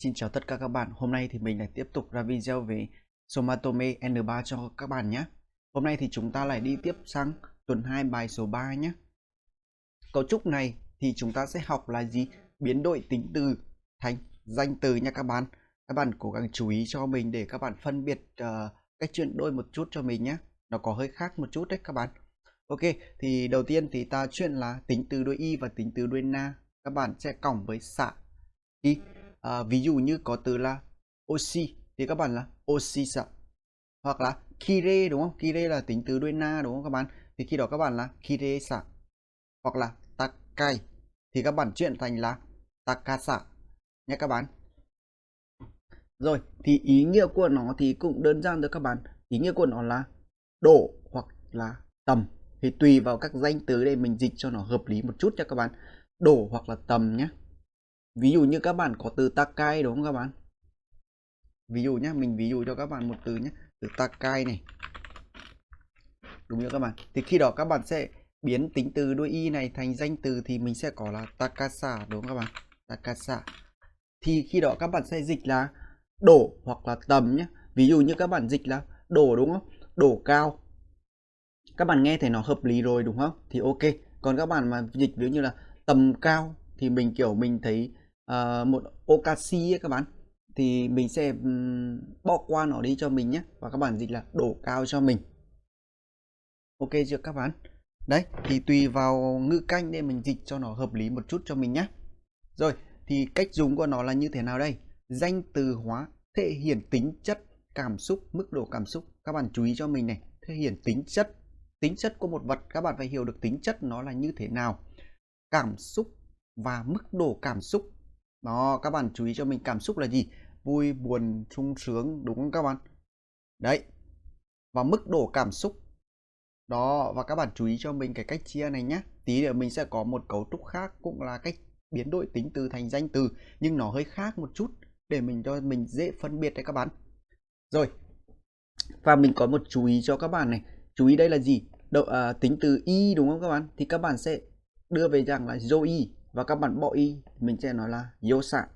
Xin chào tất cả các bạn. Hôm nay thì mình lại tiếp tục ra video về Somatome N3 cho các bạn nhé. Hôm nay thì chúng ta lại đi tiếp sang tuần 2 bài số 3 nhé. Cấu trúc này thì chúng ta sẽ học là gì? Biến đổi tính từ thành danh từ nha các bạn. Các bạn cố gắng chú ý cho mình để các bạn phân biệt cách chuyển đổi một chút cho mình nhé. Nó có hơi khác một chút đấy các bạn. Ok, thì đầu tiên thì ta chuyển là tính từ đuôi y và tính từ đuôi na. Các bạn sẽ cộng với xạ. Ví dụ như có từ là oxy thì các bạn là oxy xạ, hoặc là kire đúng không? Kire là tính từ đuôi na đúng không các bạn? Thì khi đó các bạn là kire xạ, hoặc là takai thì các bạn chuyển thành là takasa nhé các bạn. Rồi thì ý nghĩa của nó thì cũng đơn giản thôi các bạn. Ý nghĩa của nó là độ hoặc là tầm, thì tùy vào các danh từ để mình dịch cho nó hợp lý một chút cho các bạn. Độ hoặc là tầm nhé. Ví dụ như các bạn có từ takai đúng không các bạn? Ví dụ nhé, mình ví dụ cho các bạn một từ nhé, từ takai này, đúng chưa các bạn? Thì khi đó các bạn sẽ biến tính từ đuôi y này thành danh từ thì mình sẽ có là takasa đúng không các bạn? Takasa. Thì khi đó các bạn sẽ dịch là độ hoặc là tầm nhé. Ví dụ như các bạn dịch là độ đúng không? Độ cao. Các bạn nghe thấy nó hợp lý rồi đúng không? Thì ok. Còn các bạn mà dịch ví dụ như là tầm cao thì mình kiểu mình thấy một okashi ấy các bạn, thì mình sẽ bỏ qua nó đi cho mình nhé, và các bạn dịch là độ cao cho mình. Ok chưa các bạn? Đấy, thì tùy vào ngữ cảnh để mình dịch cho nó hợp lý một chút cho mình nhé. Rồi, thì cách dùng của nó là như thế nào đây? Danh từ hóa thể hiện tính chất, cảm xúc, mức độ cảm xúc. Các bạn chú ý cho mình này, thể hiện tính chất. Tính chất của một vật các bạn phải hiểu được tính chất nó là như thế nào. Cảm xúc và mức độ cảm xúc. Đó, các bạn chú ý cho mình, cảm xúc là gì? Vui, buồn, sung sướng, đúng không các bạn? Đấy. Và mức độ cảm xúc. Đó, và các bạn chú ý cho mình cái cách chia này nhé. Tí nữa mình sẽ có một cấu trúc khác, cũng là cách biến đổi tính từ thành danh từ, nhưng nó hơi khác một chút để mình cho mình dễ phân biệt đấy các bạn. Rồi. Và mình có một chú ý cho các bạn này. Chú ý đây là gì? Tính từ y đúng không các bạn? Thì các bạn sẽ đưa về dạng là yoi, và các bạn bỏ y mình sẽ nói là yosa.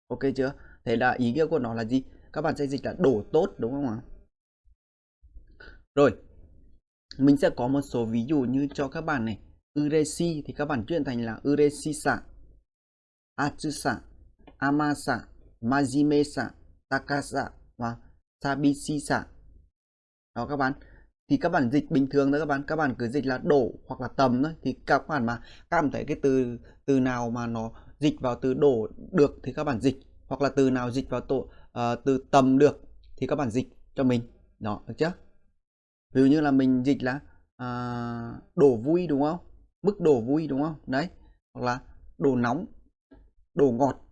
Ok chưa? Thế là ý nghĩa của nó là gì? Các bạn sẽ dịch là đổ tốt đúng không ạ? Rồi, mình sẽ có một số ví dụ như cho các bạn này. Ureshi thì các bạn chuyển thành là ureshisa, atsusa, amasa, majime-sa, takasa và sabishisa. Đó các bạn. Thì các bạn dịch bình thường thôi các bạn cứ dịch là đổ hoặc là tầm thôi. Thì các bạn mà cảm thấy cái từ nào mà nó dịch vào từ đổ được thì các bạn dịch, hoặc là từ nào dịch vào từ tầm được thì các bạn dịch cho mình. Đó, được chưa? Ví dụ như là mình dịch là đổ vui đúng không? Mức đổ vui đúng không? Đấy. Hoặc là đổ nóng, đổ ngọt,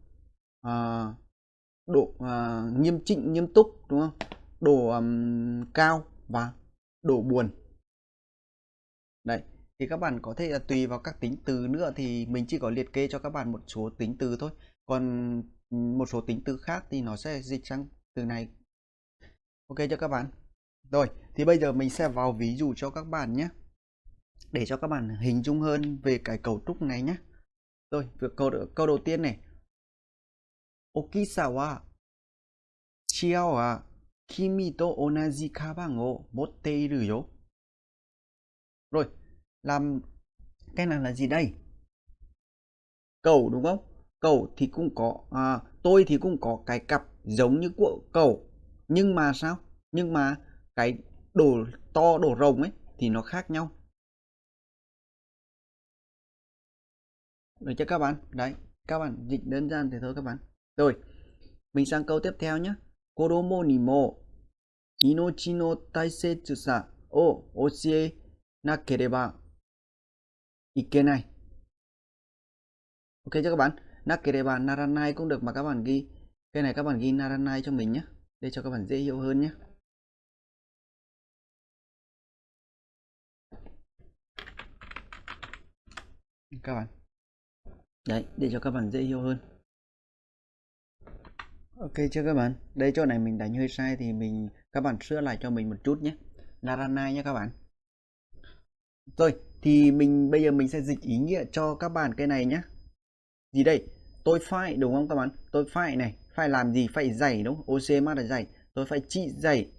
độ nghiêm trịnh, nghiêm túc đúng không? Đổ cao và đổ buồn. Đấy. Thì các bạn có thể là tùy vào các tính từ nữa, thì mình chỉ có liệt kê cho các bạn một số tính từ thôi. Còn một số tính từ khác thì nó sẽ dịch sang từ này. Ok cho các bạn? Rồi, thì bây giờ mình sẽ vào ví dụ cho các bạn nhé, để cho các bạn hình dung hơn về cái cấu trúc này nhé. Rồi, câu đầu tiên này. Okisa wa Chiao wa kimi to onaji kaban o motte iru yo. Rồi, làm cái này là gì đây? Cậu đúng không? Cậu thì cũng có tôi thì cũng có cái cặp giống như của cậu, nhưng mà sao? Nhưng mà cái độ to, độ rộng ấy thì nó khác nhau. Được chưa các bạn? Đấy, các bạn dịch đơn giản thế thôi các bạn. Rồi, mình sang câu tiếp theo nhé. Koromo ni mo inochi no taisetsusa o oshie nakereba ikenai. Ok chưa các bạn? Nakereba, naranai cũng được mà các bạn ghi. Cái này các bạn ghi naranai cho mình nhé, để cho các bạn dễ hiểu hơn nhé. Các bạn. Đấy, để cho các bạn dễ hiểu hơn. Ok chưa các bạn? Đây chỗ này mình đánh hơi sai thì các bạn sửa lại cho mình một chút nhé. Naranai nhé các bạn. Rồi, thì bây giờ mình sẽ dịch ý nghĩa cho các bạn cái này nhé. Gì đây? tôi phải, đúng không các bạn? Tôi phải này, phải làm gì? Phải dạy, đúng không? OCM là dạy. Tôi phải chỉ dạy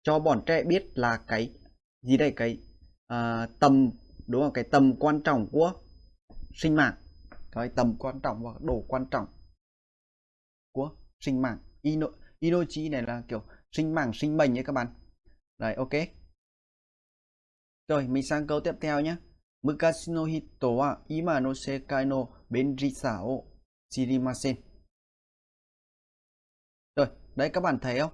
cho bọn trẻ biết là cái gì đây, cái tầm, đúng không? Cái tầm quan trọng của sinh mạng, cái tầm quan trọng và độ quan trọng của sinh mạng. Inochi này là kiểu sinh mạng, sinh mệnh ấy các bạn. Đấy, ok. Rồi, mình sang câu tiếp theo nhé. Mukashi no hito wa ima no sekai no benrisa o shirimasen. Rồi, đấy các bạn thấy không?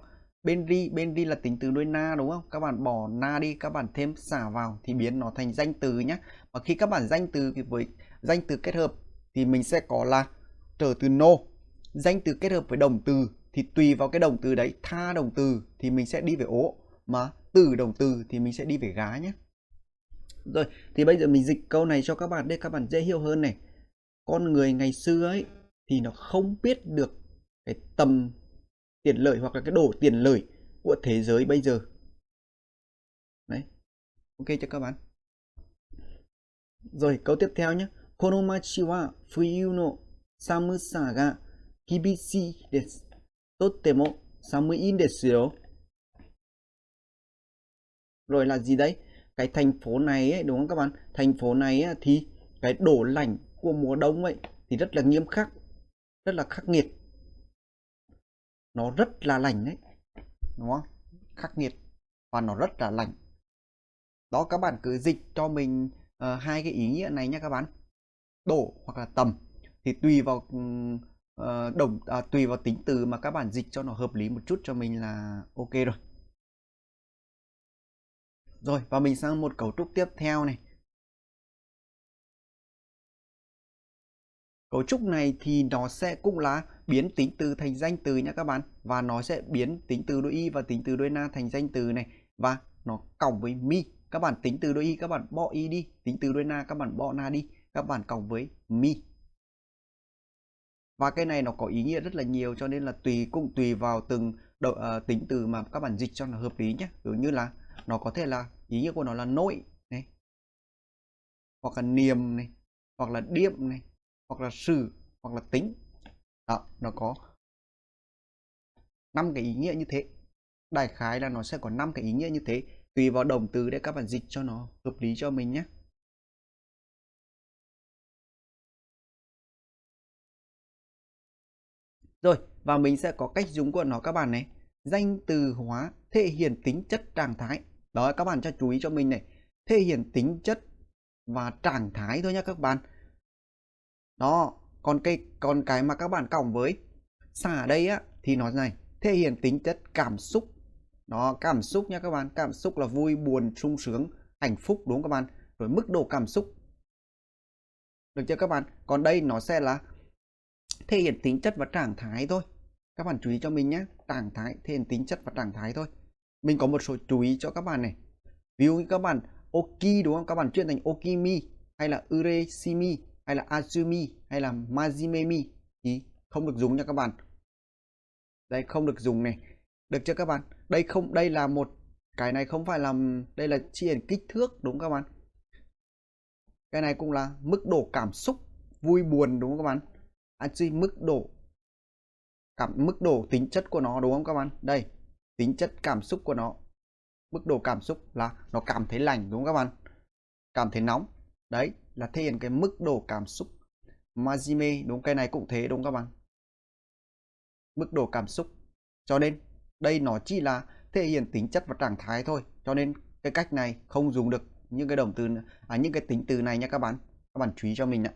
Benri là tính từ đuôi na, đúng không? Các bạn bỏ na đi, các bạn thêm xả vào thì biến nó thành danh từ nhé. Và khi các bạn danh từ với danh từ kết hợp thì mình sẽ có là trở từ no. Danh từ kết hợp với động từ thì tùy vào cái động từ đấy, tha động từ thì mình sẽ đi về ố, mà từ động từ thì mình sẽ đi về gá nhé. Rồi, thì bây giờ mình dịch câu này cho các bạn để các bạn dễ hiểu hơn này. Con người ngày xưa ấy thì nó không biết được cái tầm tiền lợi hoặc là cái độ tiền lợi của thế giới bây giờ. Đấy, ok cho các bạn. Rồi, câu tiếp theo nhé. Konomachi wa fuyu no samusa ga kibishii desu. Totemo samui desu yo. Rồi là gì đấy? Cái thành phố này ấy, đúng không các bạn? Thành phố này ấy, thì cái độ lạnh của mùa đông ấy thì rất là nghiêm khắc, rất là khắc nghiệt. Nó rất là lạnh đấy, đúng không? Khắc nghiệt và nó rất là lạnh. Đó, các bạn cứ dịch cho mình hai cái ý nghĩa này nhé các bạn. Độ hoặc là tầm thì tùy vào tùy vào tính từ mà các bạn dịch cho nó hợp lý một chút cho mình là ok rồi. Rồi, và mình sang một cấu trúc tiếp theo này. Cấu trúc này thì nó sẽ cũng là biến tính từ thành danh từ nhé các bạn. Và nó sẽ biến tính từ đôi y và tính từ đôi na thành danh từ này. Và nó cộng với mi. Các bạn tính từ đôi y các bạn bỏ y đi. Tính từ đôi na các bạn bỏ na đi. Các bạn cộng với mi. Và cái này nó có ý nghĩa rất là nhiều cho nên là cũng tùy vào từng tính từ mà các bạn dịch cho nó hợp lý nhé. Ví dụ như là nó có thể là ý nghĩa của nó là nội này, hoặc là niềm này, hoặc là điệm này, hoặc là sự, hoặc là tính. Đó, nó có 5 cái ý nghĩa như thế. Đại khái là nó sẽ có 5 cái ý nghĩa như thế, tùy vào động từ để các bạn dịch cho nó hợp lý cho mình nhé. Rồi, và mình sẽ có cách dùng của nó các bạn này. Danh từ hóa thể hiện tính chất trạng thái. Đó, các bạn cho chú ý cho mình này. Thể hiện tính chất và trạng thái thôi nhé các bạn. Đó, còn cái mà các bạn cộng với xả ở đây á thì nó này, thể hiện tính chất cảm xúc. Đó, cảm xúc nha các bạn. Cảm xúc là vui, buồn, sung sướng, hạnh phúc, đúng không các bạn? Rồi mức độ cảm xúc. Được chưa các bạn? Còn đây nó sẽ là thể hiện tính chất và trạng thái thôi. Các bạn chú ý cho mình nhé. Trạng thái, thể hiện tính chất và trạng thái thôi. Mình có một số chú ý cho các bạn này. Ví dụ như các bạn oki, đúng không? Các bạn chuyển thành okimi, hay là ureshimi, hay là azumi, hay là majimemi thì không được dùng nha các bạn. Đây không được dùng này. Được chưa các bạn? Đây là một cái này không phải là, đây là chỉ hiện kích thước, đúng không các bạn? Cái này cũng là mức độ cảm xúc, vui buồn, đúng không các bạn? Mức độ tính chất của nó, đúng không các bạn? Đây, tính chất cảm xúc của nó. Mức độ cảm xúc là nó cảm thấy lạnh, đúng không các bạn? Cảm thấy nóng. Đấy là thể hiện cái mức độ cảm xúc. Majime, đúng, cái này cũng thế, đúng không các bạn? Mức độ cảm xúc. Cho nên đây nó chỉ là thể hiện tính chất và trạng thái thôi. Cho nên cái cách này không dùng được những cái động từ những cái tính từ này nha các bạn. Các bạn chú ý cho mình ạ.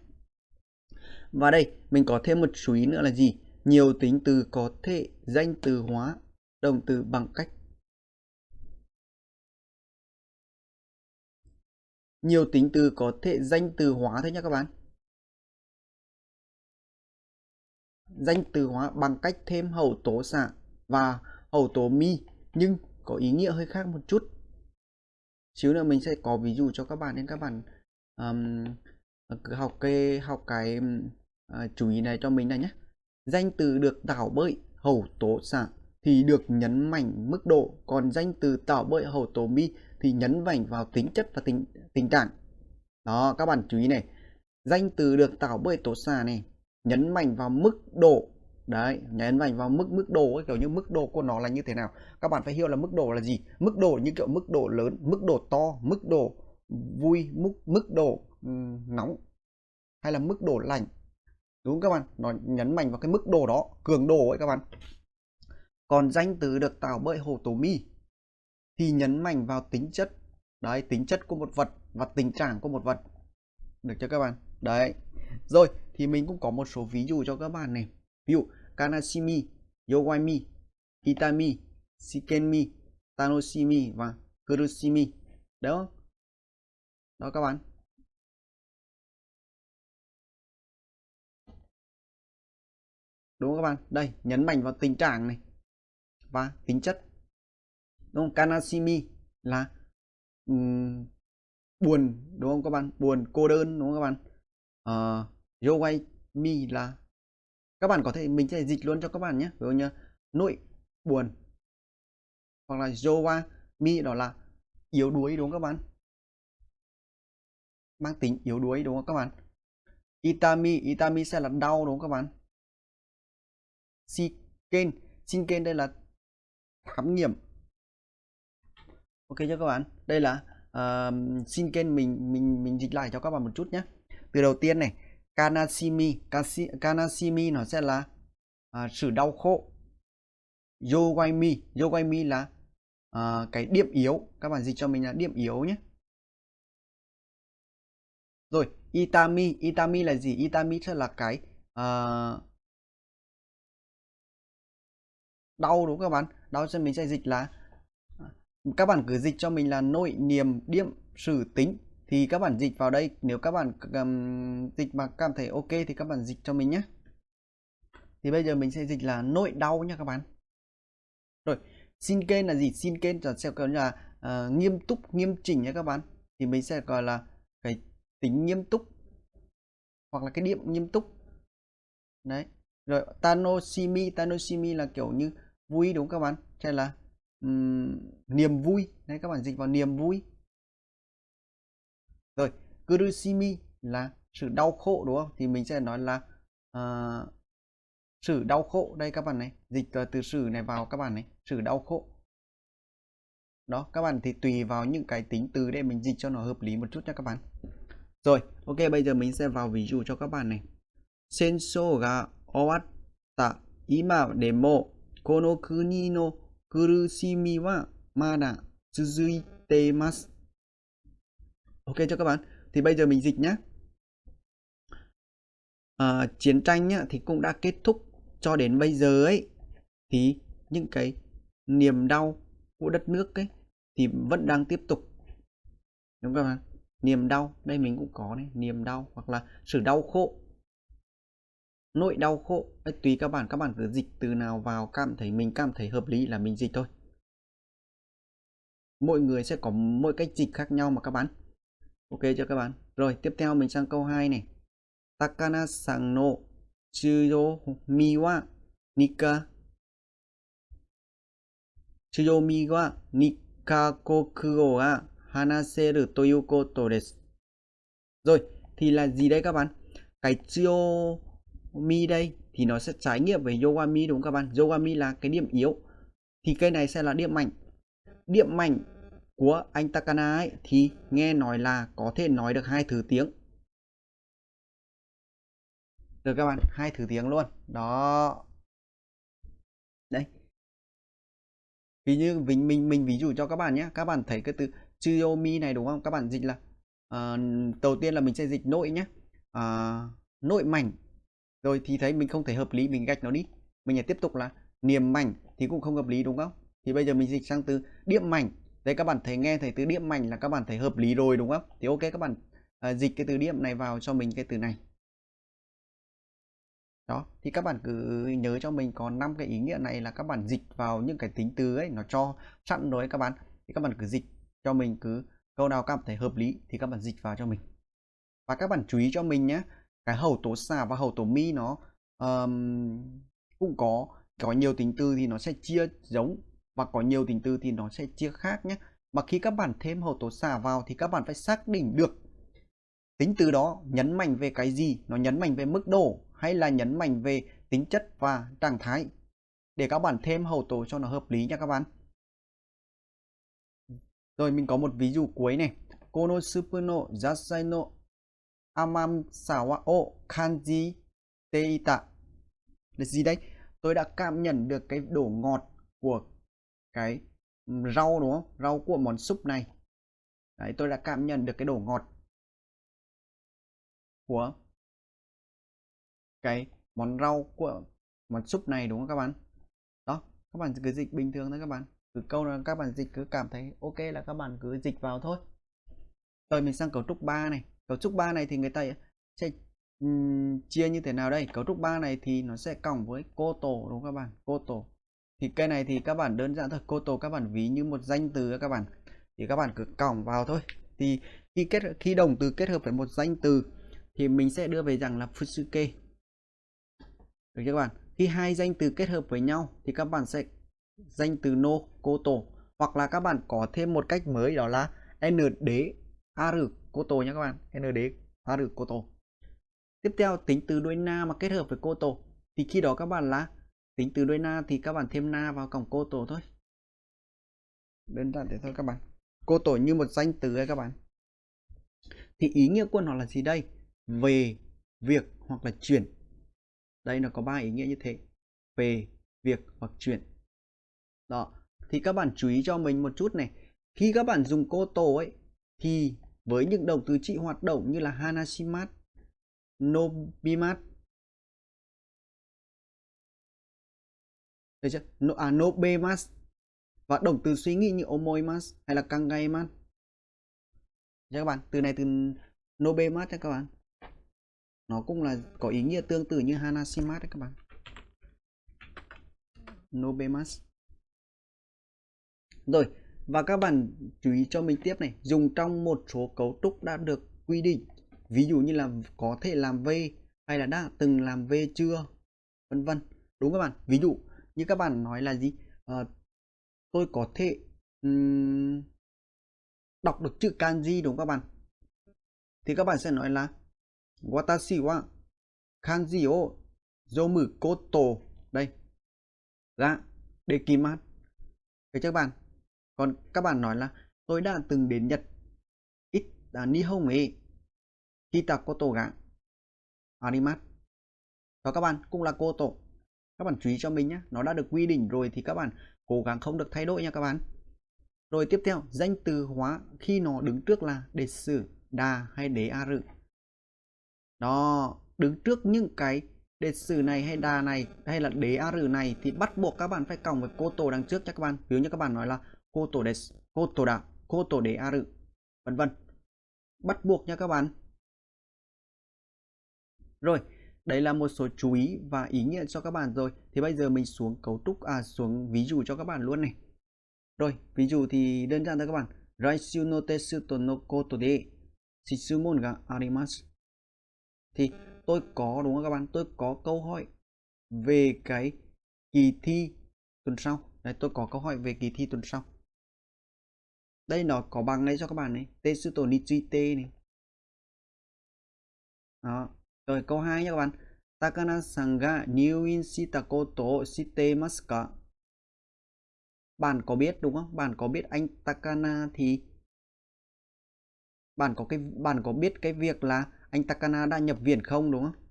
Và đây mình có thêm một chú ý nữa là gì? Nhiều tính từ có thể danh từ hóa động từ bằng cách nhiều tính từ có thể danh từ hóa thôi nhé các bạn. Danh từ hóa bằng cách thêm hậu tố xạ và hậu tố mi, nhưng có ý nghĩa hơi khác một chút. Xíu nữa mình sẽ có ví dụ cho các bạn nên các bạn cứ học cái chú ý này cho mình này nhé. Danh từ được tạo bởi hậu tố xạ thì được nhấn mạnh mức độ, còn danh từ tạo bởi hậu tố mi thì nhấn mạnh vào tính chất và tình trạng. Đó, các bạn chú ý này. Danh từ được tạo bởi tố xạ này nhấn mạnh vào mức độ. Đấy, nhấn mạnh vào mức độ ấy, kiểu như mức độ của nó là như thế nào. Các bạn phải hiểu là mức độ là gì. Mức độ như kiểu mức độ lớn, mức độ to, mức độ vui, mức độ nóng, hay là mức độ lạnh. Đúng không các bạn? Nó nhấn mạnh vào cái mức độ đó, cường độ ấy các bạn. Còn danh từ được tạo bởi Hồ Tổ Mi thì nhấn mạnh vào tính chất. Đấy, tính chất của một vật và tình trạng của một vật. Được chưa các bạn? Đấy. Rồi, thì mình cũng có một số ví dụ cho các bạn này. Ví dụ, Kanashimi, Yowaimi, Itami, Shikenmi, Tanoshimi và Kurushimi. Đó. Đó các bạn. Đúng không các bạn? Đây, nhấn mạnh vào tình trạng này và tính chất. Đúng không? Kanashimi là buồn, đúng không các bạn? Buồn, cô đơn, đúng không các bạn? Yowaimi là, các bạn có thể, mình sẽ dịch luôn cho các bạn nhé. Ví dụ như nỗi buồn, hoặc là Yowa đó là yếu đuối, đúng không các bạn? Mang tính yếu đuối, đúng không các bạn? Itami sẽ là đau, đúng không các bạn? Shinken đây là khám nghiệm. Ok chưa các bạn? Đây là Shinken, mình dịch lại cho các bạn một chút nhé. Từ đầu tiên này, Kanashimi nó sẽ là sự đau khổ. Yowaimi là cái điểm yếu, các bạn dịch cho mình là điểm yếu nhé. Rồi, Itami là gì? Itami sẽ là cái đau, đúng không các bạn? Đau cho mình sẽ dịch là, các bạn cứ dịch cho mình là nỗi niềm điểm sử tính, thì các bạn dịch vào đây. Nếu các bạn dịch mà cảm thấy ok thì các bạn dịch cho mình nhé. Thì bây giờ mình sẽ dịch là nỗi đau nha các bạn. Rồi, Shinken là gì? Shinken sẽ gọi là nghiêm túc, nghiêm chỉnh nha các bạn. Thì mình sẽ gọi là cái tính nghiêm túc, hoặc là cái điểm nghiêm túc. Đấy. Rồi, Tanoshimi là kiểu như vui, đúng không các bạn? Hay là niềm vui. Đấy, các bạn dịch vào niềm vui. Rồi, Kurushimi là sự đau khổ, đúng không? Thì mình sẽ nói là sự đau khổ. Đây các bạn này, dịch từ sự này vào các bạn này, sự đau khổ. Đó, các bạn thì tùy vào những cái tính từ để mình dịch cho nó hợp lý một chút nha các bạn. Rồi, ok, bây giờ mình sẽ vào ví dụ cho các bạn này. Sensou ga owatta ima demo kono kuni no kurushimi wa mada tsuzuite imasu. Ok cho các bạn. Thì bây giờ mình dịch nhé. Chiến tranh nhá, thì cũng đã kết thúc cho đến bây giờ ấy, thì những cái niềm đau của đất nước ấy thì vẫn đang tiếp tục, đúng không ạ? Niềm đau, đây mình cũng có này, niềm đau, hoặc là sự đau khổ, nỗi đau khổ ấy, tùy các bạn cứ dịch từ nào vào mình cảm thấy hợp lý là mình dịch thôi. Mỗi người sẽ có mỗi cách dịch khác nhau mà các bạn. Ok chưa các bạn? Rồi, tiếp theo mình sang câu 2 này. Takana-san no tsuyomi wa nikakokugo ga hanaseru toyu koto desu. Rồi, thì là gì đây các bạn? Cái tsuyomi đây thì nó sẽ trái nghĩa với yowami, đúng không các bạn? Yowami là cái điểm yếu, thì cái này sẽ là điểm mạnh. Điểm mạnh của anh Takana ấy thì nghe nói là có thể nói được 2 thứ tiếng. Được các bạn, 2 thứ tiếng luôn. Đó. Đây. Ví như mình ví dụ cho các bạn nhé. Các bạn thấy cái từ Tsuyomi này đúng không? Các bạn dịch là đầu tiên là mình sẽ dịch nội nhé. Nội mảnh. Rồi thì thấy mình không thể hợp lý, mình gạch nó đi. Mình sẽ tiếp tục là niềm mảnh thì cũng không hợp lý, đúng không? Thì bây giờ mình dịch sang từ điểm mảnh. Đấy, các bạn thấy nghe thấy từ điểm mảnh là các bạn thấy hợp lý rồi, đúng không? Thì ok, các bạn dịch cái từ điểm này vào cho mình cái từ này. Đó, thì các bạn cứ nhớ cho mình có 5 cái ý nghĩa này là các bạn dịch vào những cái tính từ ấy, nó cho sẵn rồi các bạn. Thì các bạn cứ dịch cho mình, cứ câu nào cảm thấy hợp lý thì các bạn dịch vào cho mình. Và các bạn chú ý cho mình nhé, cái hậu tố xà và hậu tố mi nó cũng có nhiều tính từ thì nó sẽ chia giống, và có nhiều tính từ thì nó sẽ chia khác nhé. Mà khi các bạn thêm hậu tố xà vào thì các bạn phải xác định được tính từ đó nhấn mạnh về cái gì? Nó nhấn mạnh về mức độ hay là nhấn mạnh về tính chất và trạng thái? Để các bạn thêm hậu tố cho nó hợp lý nha các bạn. Rồi mình có một ví dụ cuối này. Kono supu no yassai no amasa wa o kanji teita. Là gì đấy? Tôi đã cảm nhận được cái độ ngọt của cái rau, đúng không? Rau của món súp này. Đấy, tôi đã cảm nhận được cái độ ngọt của cái món rau của món súp này, đúng không các bạn? Đó, các bạn cứ dịch bình thường thôi các bạn. Cứ câu là các bạn dịch cứ cảm thấy ok là các bạn cứ dịch vào thôi. Rồi mình sang cấu trúc 3 này. Cấu trúc 3 này thì người ta sẽ chia như thế nào đây? Cấu trúc 3 này thì nó sẽ cộng với cô tổ, đúng không các bạn? Cô tổ. Thì cái này thì các bạn đơn giản thôi. Cô tổ các bạn ví như một danh từ các bạn. Thì các bạn cứ cộng vào thôi. Thì khi động từ kết hợp với một danh từ thì mình sẽ đưa về rằng là Fusuke. Được chưa các bạn? Khi hai danh từ kết hợp với nhau thì các bạn sẽ danh từ no koto, hoặc là các bạn có thêm một cách mới đó là nd aru koto nha các bạn. Nd aru koto. Tiếp theo tính từ đuôi na mà kết hợp với koto thì khi đó các bạn là tính từ đuôi na thì các bạn thêm na vào cổng koto thôi. Đơn giản thế thôi các bạn. Koto như một danh từ ấy các bạn. Thì ý nghĩa của nó là gì đây? Về, việc hoặc là chuyển. Đây nó có 3 ý nghĩa như thế. Về, việc hoặc chuyển. Đó. Thì các bạn chú ý cho mình một chút này. Khi các bạn dùng koto ấy thì với những động từ trị hoạt động như là hanashimasu, nobimasu, được chưa? Nobemasu và động từ suy nghĩ như omoimasu hay là kangaimasu. Các bạn, từ này từ nobemasu các bạn. Nó cũng là có ý nghĩa tương tự như hanashimasu các bạn. Nobemasu. Rồi, và các bạn chú ý cho mình tiếp này, dùng trong một số cấu trúc đã được quy định. Ví dụ như là có thể làm V hay là đã từng làm V chưa, vân vân. Đúng các bạn. Ví dụ như các bạn nói là gì? Tôi có thể đọc được chữ kanji, đúng các bạn? Thì các bạn sẽ nói là watashi wa kanji o zomu koto đây ga dekimasu. Được chưa các bạn? Còn các bạn nói là tôi đã từng đến Nhật ít nihon e kita koto ga arimasu. Đó các bạn, cũng là koto. Các bạn chú ý cho mình nhé, nó đã được quy định rồi thì các bạn cố gắng không được thay đổi nha các bạn. Rồi tiếp theo, danh từ hóa khi nó đứng trước là desu, da hay de aru. Đó, đứng trước những cái desu này hay da này hay là de aru này thì bắt buộc các bạn phải cộng với koto đằng trước nha các bạn. Ví dụ như các bạn nói là koto desu, koto da, koto de aru, vân vân. Bắt buộc nha các bạn. Rồi, đấy là một số chú ý và ý nghĩa cho các bạn rồi. Thì bây giờ mình xuống cấu trúc xuống ví dụ cho các bạn luôn này. Rồi, ví dụ thì đơn giản thôi các bạn. Raishu no testo no koto de shitsumon ga arimasu. Thì tôi có, đúng không các bạn? Tôi có câu hỏi về cái kỳ thi tuần sau. Đấy, tôi có câu hỏi về kỳ thi tuần sau. Đây nó có bằng đây cho các bạn này. Testo ni tsuite này. Đó. Rồi câu 2 nha các bạn. Takana-san ga nyūin shita koto o shitemasu ka? Bạn có biết, đúng không? Bạn có biết anh Takana thì bạn có biết cái việc là anh Takana đã nhập viện không, đúng không?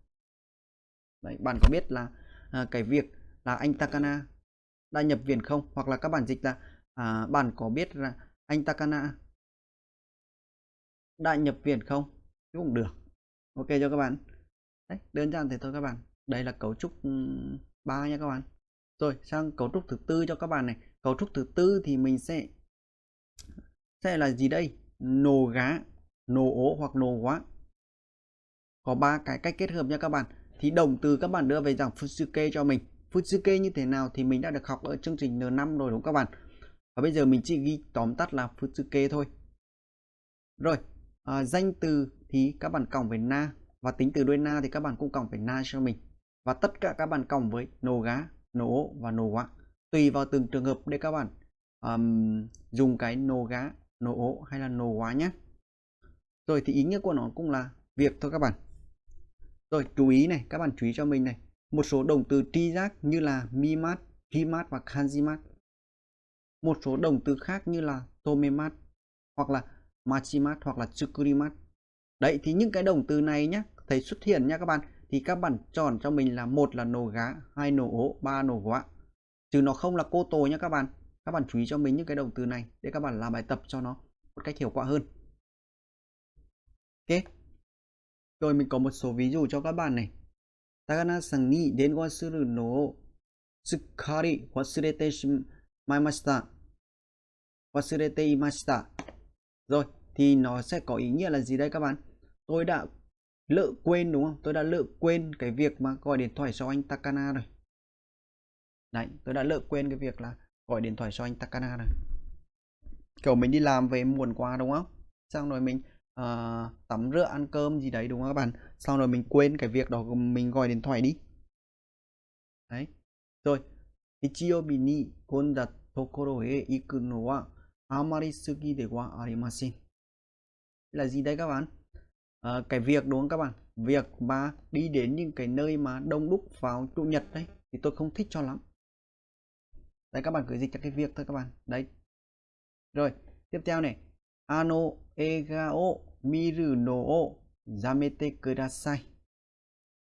Đấy, bạn có biết là cái việc là anh Takana đã nhập viện không? Hoặc là các bạn dịch là bạn có biết là anh Takana đã nhập viện không? Cũng được. Ok cho các bạn. Đấy, đơn giản thế thôi các bạn. Đây là cấu trúc 3 nha các bạn. Rồi sang cấu trúc thứ tư cho các bạn này. Cấu trúc thứ tư thì mình sẽ là gì đây? Nồ gá, nồ ố hoặc nồ quá. Có 3 cái cách kết hợp nha các bạn. Thì động từ các bạn đưa về dạng Fusuke cho mình. Fusuke như thế nào thì mình đã được học ở chương trình N5 rồi đúng không các bạn? Và bây giờ mình chỉ ghi tóm tắt là Fusuke thôi. Rồi, danh từ thì các bạn cộng với na. Và tính từ đuôi na thì các bạn cũng cộng với na cho mình. Và tất cả các bạn cộng với nồ gá, nồ ố và nồ quá. Tùy vào từng trường hợp để các bạn dùng cái nồ gá, nồ ố hay là nồ quá nhé. Rồi thì ý nghĩa của nó cũng là việc thôi các bạn. Rồi chú ý này, các bạn chú ý cho mình này. Một số động từ tri giác như là mimat, himat và kanjimat. Một số động từ khác như là tomemat hoặc là machimat hoặc là tsukurimat. Đấy thì những cái động từ này nhá, thấy xuất hiện nha các bạn, thì các bạn chọn cho mình là một là nổ gá, hai nổ ố, ba nổ góa. Chứ nó không là cô tô nhá các bạn. Các bạn chú ý cho mình những cái động từ này để các bạn làm bài tập cho nó một cách hiệu quả hơn. Ok. Rồi mình có một số ví dụ cho các bạn này. Takana-san ni denwa suru no o sukkari wasurete shimaimashita. Wasurete imashita. Rồi, thì nó sẽ có ý nghĩa là gì đây các bạn? Tôi đã lỡ quên đúng không? Tôi đã lỡ quên cái việc mà gọi điện thoại cho anh Takana rồi. Đấy, tôi đã lỡ quên cái việc là gọi điện thoại cho anh Takana rồi. Kiểu mình đi làm về muộn quá đúng không? Xong rồi mình tắm rửa ăn cơm gì đấy đúng không các bạn? Xong rồi mình quên cái việc đó, mình gọi điện thoại đi. Đấy. Rồi, Ichiyobi ni konda tokoro e iku no wa amari sugi de wa arimasen. Là gì đây các bạn? Cái việc đúng không các bạn? Việc mà đi đến những cái nơi mà đông đúc vào chủ nhật đấy thì tôi không thích cho lắm. Đấy, các bạn cứ dịch cho cái việc thôi các bạn. Đấy. Rồi, tiếp theo này. Ano ega o miru no o yamete kudasai.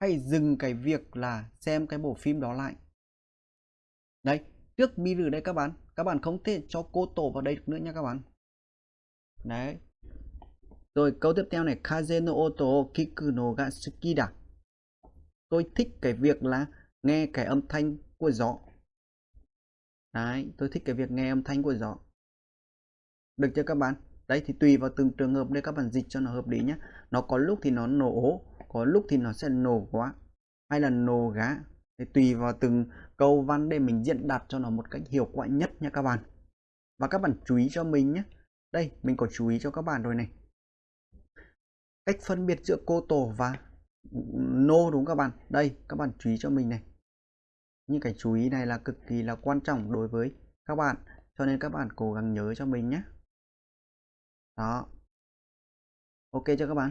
Hãy dừng cái việc là xem cái bộ phim đó lại. Đấy, trước miru đây các bạn không thể cho cô tổ vào đây được nữa nha các bạn. Đấy. Rồi câu tiếp theo này, kaze no oto o kiku no ga suki da. Tôi thích cái việc là nghe cái âm thanh của gió. Đấy, tôi thích cái việc nghe âm thanh của gió. Được chưa các bạn? Đấy thì tùy vào từng trường hợp để các bạn dịch cho nó hợp lý nhé. Nó có lúc thì nó nổ, có lúc thì nó sẽ nổ quá, hay là nổ gá. Thì tùy vào từng câu văn để mình diễn đạt cho nó một cách hiệu quả nhất nha các bạn. Và các bạn chú ý cho mình nhé. Đây, mình có chú ý cho các bạn rồi này. Cách phân biệt giữa cô tổ và no đúng các bạn. Đây, các bạn chú ý cho mình này. Những cái chú ý này là cực kỳ là quan trọng đối với các bạn. Cho nên các bạn cố gắng nhớ cho mình nhé. Đó. Ok cho các bạn.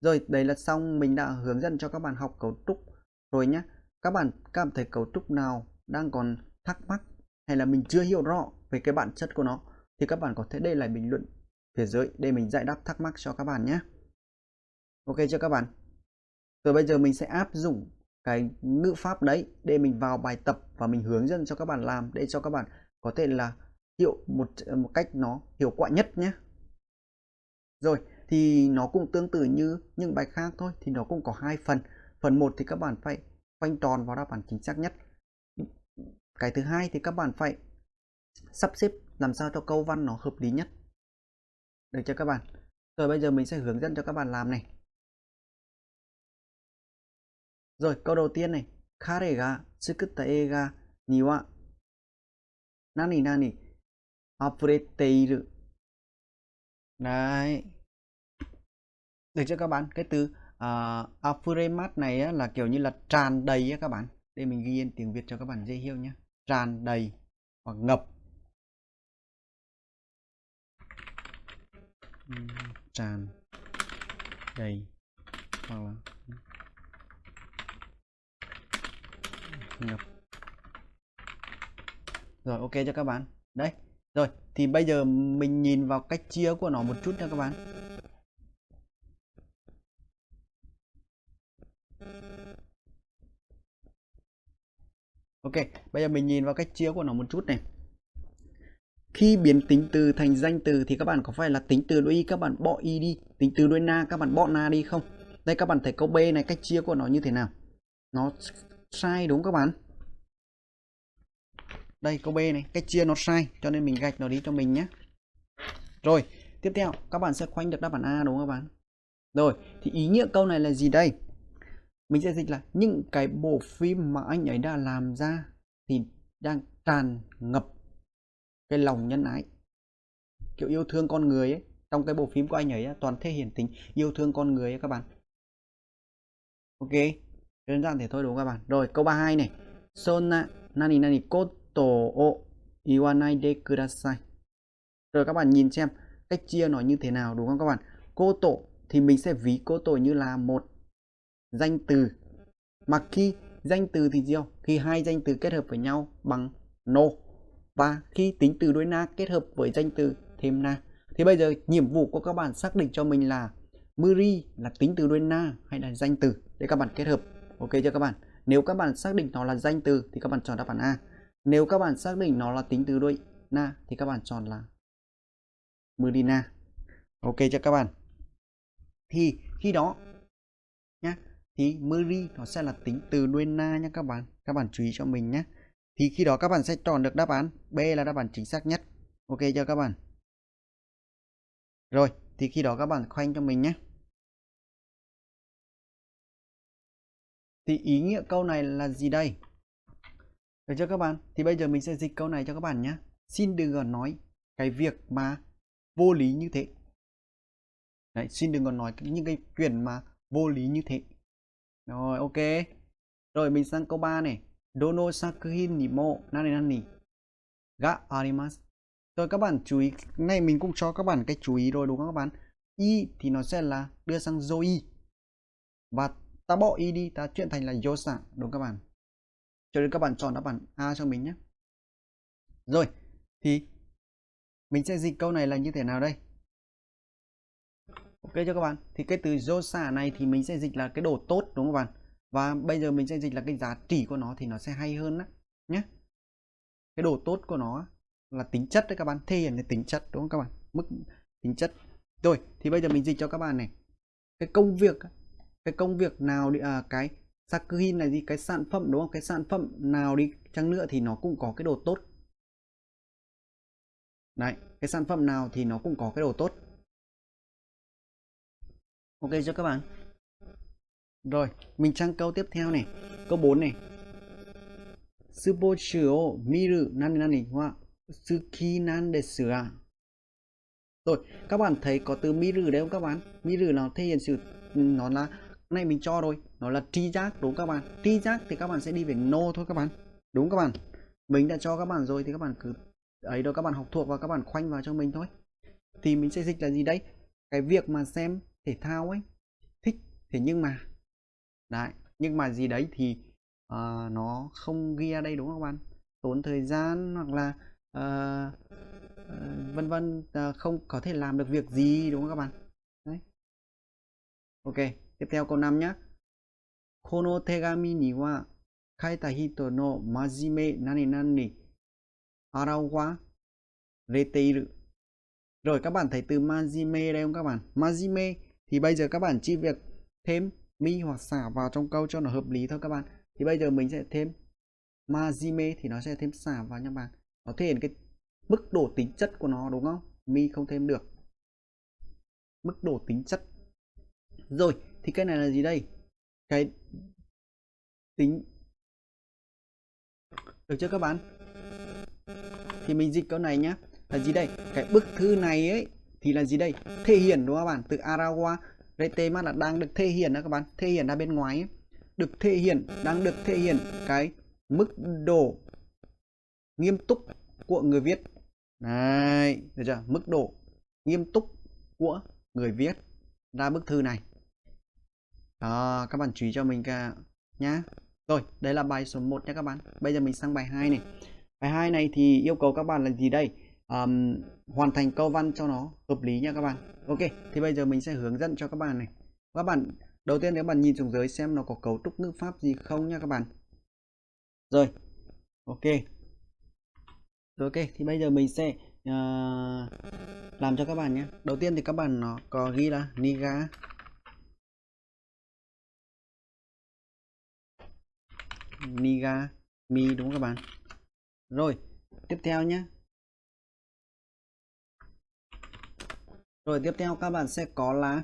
Rồi, đấy là xong, mình đã hướng dẫn cho các bạn học cấu trúc rồi nhé. Các bạn cảm thấy cấu trúc nào đang còn thắc mắc hay là mình chưa hiểu rõ về cái bản chất của nó thì các bạn có thể để lại bình luận phía dưới để mình giải đáp thắc mắc cho các bạn nhé. Ok cho các bạn. Rồi bây giờ mình sẽ áp dụng cái ngữ pháp đấy để mình vào bài tập và mình hướng dẫn cho các bạn làm để cho các bạn có thể là hiểu một cách nó hiệu quả nhất nhé. Rồi, thì nó cũng tương tự như những bài khác thôi, thì nó cũng có hai phần. Phần 1 thì các bạn phải khoanh tròn vào đáp án chính xác nhất. Cái thứ hai thì các bạn phải sắp xếp làm sao cho câu văn nó hợp lý nhất. Được chưa các bạn? Rồi bây giờ mình sẽ hướng dẫn cho các bạn làm này. Rồi, câu đầu tiên này. Kare ga tsukutta eiga ni wa nani nani afurete iru. Đấy. Được chưa các bạn? Cái từ affuremat này á, là kiểu như là tràn đầy á các bạn. Đây mình ghi in tiếng Việt cho các bạn dễ hiểu nhé. Tràn đầy hoặc ngập. Tràn đầy hoặc là ngập. Rồi ok cho các bạn. Đấy. Rồi thì bây giờ mình nhìn vào cách chia của nó một chút nha các bạn. Ok, bây giờ mình nhìn vào cách chia của nó một chút này. Khi biến tính từ thành danh từ thì các bạn có phải là tính từ đuôi y các bạn bỏ y đi, tính từ đuôi na các bạn bỏ na đi không? Đây các bạn thấy câu B này cách chia của nó như thế nào? Nó sai đúng các bạn? Đây câu B này cách chia nó sai cho nên mình gạch nó đi cho mình nhé. Rồi, tiếp theo các bạn sẽ khoanh được đáp án A đúng không các bạn? Rồi, thì ý nghĩa câu này là gì đây? Mình sẽ dịch là những cái bộ phim mà anh ấy đã làm ra thì đang tràn ngập cái lòng nhân ái, kiểu yêu thương con người ấy. Trong cái bộ phim của anh ấy toàn thể hiện tính yêu thương con người ấy các bạn. Ok, đơn giản thế thôi đúng không các bạn? Rồi câu 32 này. Sonna nani nani koto o iwanai de kudasai. Rồi các bạn nhìn xem cách chia nó như thế nào đúng không các bạn? Koto thì mình sẽ ví koto như là một danh từ. Mà khi danh từ thì gì không? Khi hai danh từ kết hợp với nhau bằng no. Và khi tính từ đuôi na kết hợp với danh từ thêm na. Thì bây giờ nhiệm vụ của các bạn xác định cho mình là muri là tính từ đuôi na hay là danh từ để các bạn kết hợp. Ok chưa các bạn? Nếu các bạn xác định nó là danh từ thì các bạn chọn đáp án A. Nếu các bạn xác định nó là tính từ đuôi na thì các bạn chọn là murina. Ok chưa các bạn? Thì khi đó nhá, thì muri nó sẽ là tính từ đuôi na nhé các bạn. Các bạn chú ý cho mình nhé. Thì khi đó các bạn sẽ chọn được đáp án B là đáp án chính xác nhất. Ok chưa các bạn? Rồi, thì khi đó các bạn khoanh cho mình nhé. Thì ý nghĩa câu này là gì đây? Được chưa các bạn? Thì bây giờ mình sẽ dịch câu này cho các bạn nhé. Xin đừng có nói cái việc mà vô lý như thế. Đấy, xin đừng có nói những cái chuyện mà vô lý như thế. Rồi, ok. Rồi mình sang câu 3 này. Dono sakuhin ni mo nani nani ga arimasu. Rồi các bạn chú ý, này mình cũng cho các bạn cái chú ý rồi đúng không các bạn? Y thì nó sẽ là đưa sang Zoe. Và ta bỏ Y đi, ta chuyển thành là Yosa, đúng các bạn? Cho nên các bạn chọn đáp án A cho mình nhé. Rồi, thì mình sẽ dịch câu này là như thế nào đây? Ok cho các bạn. Thì cái từ Yosa này thì mình sẽ dịch là cái đồ tốt đúng không các bạn? Và bây giờ mình sẽ dịch là cái giá trị của nó thì nó sẽ hay hơn đó nhé. Cái đồ tốt của nó là tính chất đấy các bạn, thể hiện cái tính chất đúng không các bạn? Mức tính chất. Rồi, thì bây giờ mình dịch cho các bạn này. Cái công việc nào đi cái sakuhin là gì? Cái sản phẩm đúng không? Cái sản phẩm nào đi chăng nữa thì nó cũng có cái đồ tốt. Đấy, cái sản phẩm nào thì nó cũng có cái đồ tốt. Ok chưa các bạn? Rồi, mình sang câu tiếp theo này. Câu 4 này. Sports o miru nani nani wa suki nan desu ga. Rồi, các bạn thấy có từ miru đấy không các bạn? Miru là thể hiện sự, nó là này mình cho rồi, nó là tri giác đúng các bạn. Tri giác thì các bạn sẽ đi về no thôi các bạn. Đúng các bạn. Mình đã cho các bạn rồi thì các bạn cứ ấy đó, các bạn học thuộc và các bạn khoanh vào cho mình thôi. Thì mình sẽ dịch là gì đấy? Cái việc mà xem thể thao ấy, thích, thế nhưng mà đấy, nhưng mà gì đấy thì nó không ghi ra đây đúng không các bạn? Tốn thời gian hoặc là vân vân, không có thể làm được việc gì đúng không các bạn? Đấy. Ok, tiếp theo câu 5 nhé. Kono tegami ni wa kaita hito no majime nani nani arau wa reteiru. Rồi các bạn thấy từ majime đây không các bạn? Majime thì bây giờ các bạn chỉ việc thêm mi hoặc xả vào trong câu cho nó hợp lý thôi các bạn. Thì bây giờ mình sẽ thêm majime thì nó sẽ thêm xả vào nha bạn. Nó thể hiện cái mức độ tính chất của nó đúng không? Mi không thêm được. Mức độ tính chất. Rồi, thì cái này là gì đây? Cái tính. Được chưa các bạn? Thì mình dịch câu này nhá. Là gì đây? Cái bức thư này ấy thì là gì đây? Thể hiện đúng không các bạn? Từ arawa retema là đang được thể hiện đó các bạn. Thể hiện ra bên ngoài ấy. Được thể hiện, đang được thể hiện cái mức độ nghiêm túc của người viết. Đấy, được chưa? Mức độ nghiêm túc của người viết ra bức thư này. Đó, các bạn chú ý cho mình cả nhá. Rồi, đấy là bài số 1 nha các bạn. Bây giờ mình sang bài 2 này. Bài 2 này thì yêu cầu các bạn là gì đây? Hoàn thành câu văn cho nó hợp lý nha các bạn. Ok, thì bây giờ mình sẽ hướng dẫn cho các bạn này. Các bạn, đầu tiên nếu bạn nhìn xuống dưới xem nó có cấu trúc ngữ pháp gì không nha các bạn. Rồi, ok. Rồi ok, thì bây giờ mình sẽ làm cho các bạn nhé. Đầu tiên thì các bạn nó có ghi là niga mi đúng không các bạn? Rồi, tiếp theo nhé. Rồi tiếp theo các bạn sẽ có là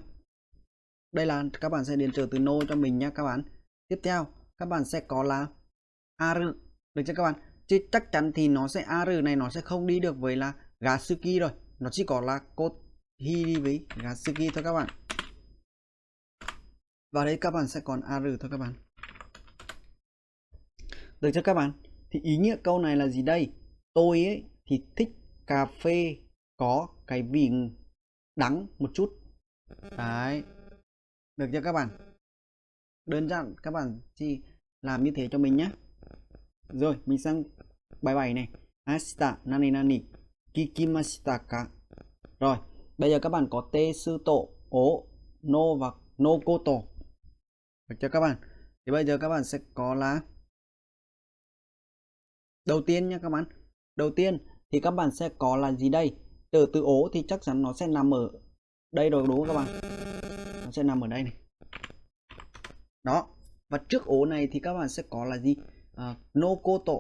đây là các bạn sẽ điền trở từ no cho mình nhé các bạn. Tiếp theo các bạn sẽ có là aru, được chưa các bạn? Chứ chắc chắn thì nó sẽ aru này nó sẽ không đi được với là gasuki rồi. Nó chỉ có là kohi đi với gasuki thôi các bạn. Và đây các bạn sẽ còn aru thôi các bạn. Được chưa các bạn? Thì ý nghĩa câu này là gì đây? Tôi ấy thì thích cà phê có cái vị đắng một chút. Đấy, Được chưa các bạn? Đơn giản các bạn chỉ làm như thế cho mình nhé. Rồi, mình sang bài 7 này. Ashita nani nani kikimashita ka. Rồi, bây giờ các bạn có te sư tổ, ố, no và no koto. Được chưa các bạn? Thì bây giờ các bạn sẽ có là đầu tiên nha các bạn. Đầu tiên thì các bạn sẽ có là gì đây? Từ ố thì chắc chắn nó sẽ nằm ở đây rồi đúng không các bạn? Nó sẽ nằm ở đây này. Đó. Và trước ố này thì các bạn sẽ có là gì? No koto.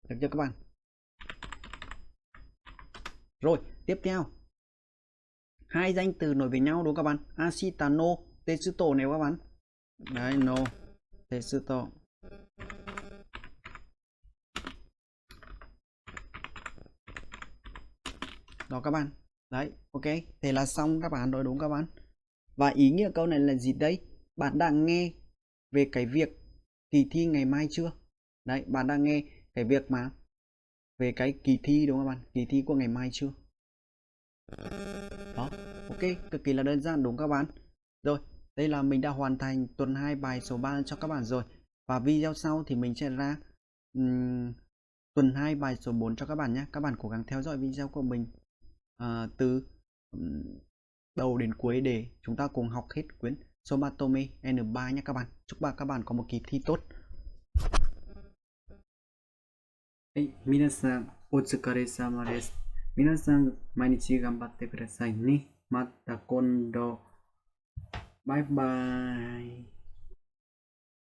Được chưa các bạn? Rồi, tiếp theo. Hai danh từ nối với nhau đúng không các bạn? Ashita no tetsuto này các bạn. Đấy, no tetsuto. Đó các bạn. Đấy, ok. Thế là xong các bạn rồi đúng không các bạn? Và ý nghĩa câu này là gì đấy? Bạn đã nghe về cái việc kỳ thi ngày mai chưa? Đấy, bạn đã nghe cái việc mà về cái kỳ thi đúng không các bạn? Kỳ thi của ngày mai chưa? Đó, ok, cực kỳ là đơn giản đúng không các bạn? Rồi, đây là mình đã hoàn thành tuần 2 bài số 3 cho các bạn rồi. Và video sau thì mình sẽ ra tuần 2 bài số 4 cho các bạn nhé. Các bạn cố gắng theo dõi video của mình từ đầu đến cuối để chúng ta cùng học hết quyển Somatome N3 nhé các bạn. Chúc các bạn có một kỳ thi tốt. はい、皆さんお疲れ様です。皆さん毎日頑張ってくださいね。また今度。バイバイ。